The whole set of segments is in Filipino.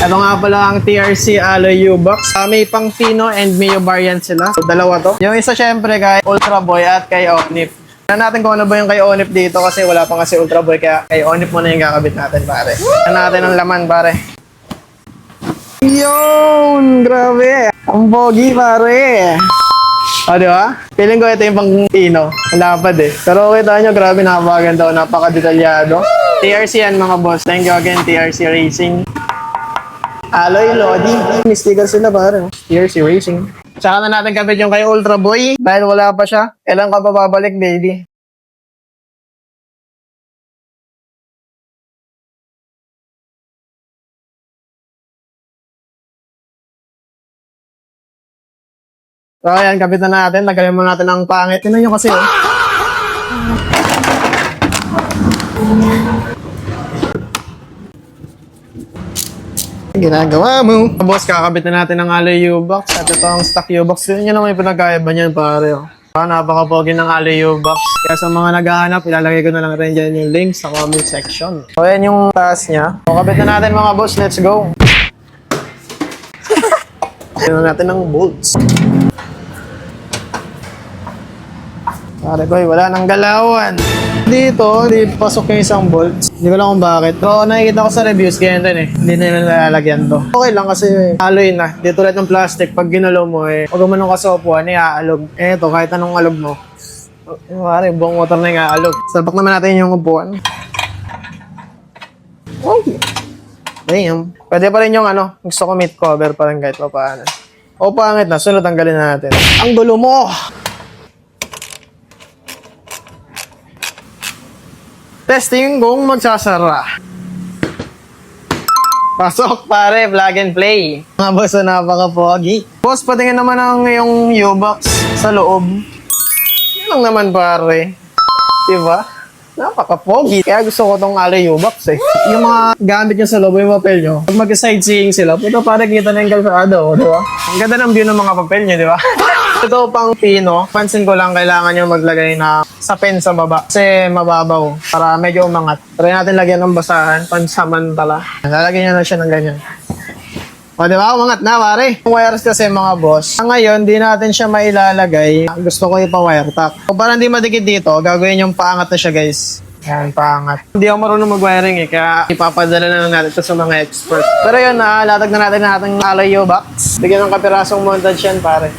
Ito nga pala ang TRC Alloy U-Box. May pang Pino and Mio variant sila. So, dalawa to. Yung isa syempre kay Ultra Boy at kay Onip. Tignan natin kung ano ba yung kay Onip dito kasi wala pa kasi Ultra Boy kaya kay Onip muna yung kakabit natin pare. Tignan natin ang laman pare. Yun! Grabe! Ang pogi pare! O, di ba? Feeling ko ito yung pang Pino. Malapad eh. Pero kita nyo, grabe, napakaganda o napakadetalyado. TRC yan mga boss. Thank you again, TRC Racing. Alloy Lodi. May sticker sila pare. TRC Racing. Tsaka na natin kapit yung kay Ultra Boy. Dahil wala pa siya. Kailan ka pa babalik, baby? So, ayan, kapit na natin. Lagayan mo natin ang pangit. Tingnan nyo kasi, oh. Ginagawa mo. Boss, kakabit na natin ang Alloy U-Box. At ito ang stock U-Box. Yun naman yung pinagkaiba niyan, pare, oh. Napaka-pogi ng Alloy U-Box. Kaya sa mga naghahanap, ilalagay ko na lang rin dyan yung link sa comment section. So, ayan yung taas niya. So, kabit na natin mga boss. Let's go. Tignan natin ang bolts. Pare boy, wala nang galawan. Dito, di pasok yung isang bolts. Hindi ko lang kung bakit. Pero nakikita ko sa reviews, ganyan din eh. Hindi na nalalagyan to. Okay lang kasi alloy na. Dito ulit ng plastic, pag ginalaw mo eh, pag umanong ka sa upuan, iaalog. Eto, kahit anong alog mo. Pare, buong motor na yung aalog. Salpak naman natin yung upuan. Okay. Damn. Pwede pa rin yung gusto ko mate cover pa rin kahit pa paano. O pangit na, sunod tanggalin natin. Ang gulo mo! Testing kung magsasara. Pasok pare, plug and play. Mga boss, napaka-pogi. Boss, patingin naman ang yung U-Box sa loob. Yan lang naman pare. Diba? Napaka-pogi. Kaya gusto ko tong Alloy U-Box eh. Yung mga gamit nyo sa loob, yung papel nyo, pag mag-sightseeing sila, puto para kita na yung kalsada, diba? Ang ganda ng view ng mga papel nyo, diba? Ito pang Pino, pansin ko lang kailangan nyo maglagay na sa pen sa baba kasi mababaw para medyo umangat. Try natin lagyan ng basahan, pansamantala. Lalagyan nyo na siya ng ganyan. O diba, umangat na pare. Yung wires kasi mga boss, ngayon di natin siya mailalagay. Gusto ko ipa-wire tack. So para hindi madikit dito, gagawin yung paangat na siya guys. Yan, paangat. Hindi ako marunong mag-wiring eh, kaya ipapadala na lang natin ito sa mga expert. Pero yun, latag na natin natin Alloy U-Box. Bigyan ng kapirasong montage yan pare.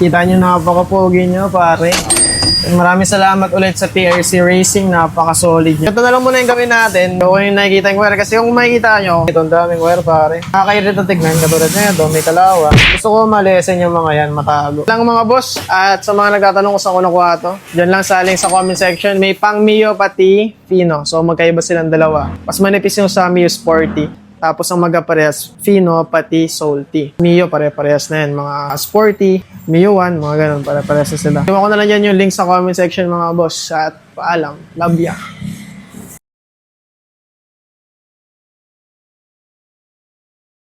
Kita nyo, napaka-pogi nyo, pare. Maraming salamat ulit sa TRC Racing, napaka-solid nyo. Ito na lang muna yung gawin natin. Kung yung nakikita yung wire, kasi kung makikita nyo, ito ang daming wire, pare. Nakakairito tignan, katulad na ito, may kalawa. Gusto ko malisin yung mga yan, matago. Lang mga boss, at sa mga nagtatanong kung saan ko nakuha to, dyan lang sa link sa comment section, may pang Mio pati Pino. So magkaiba silang dalawa. Mas manipis yung sa Mio Sporty. Tapos ang magkaparehas, Fino, pati Salty. Mio, pare-parehas na yan. Mga Sporty, Mio 1, mga ganun, pare-parehas na sila. Iwan ko na lang yan yung link sa comment section mga boss. At paalam. Love ya.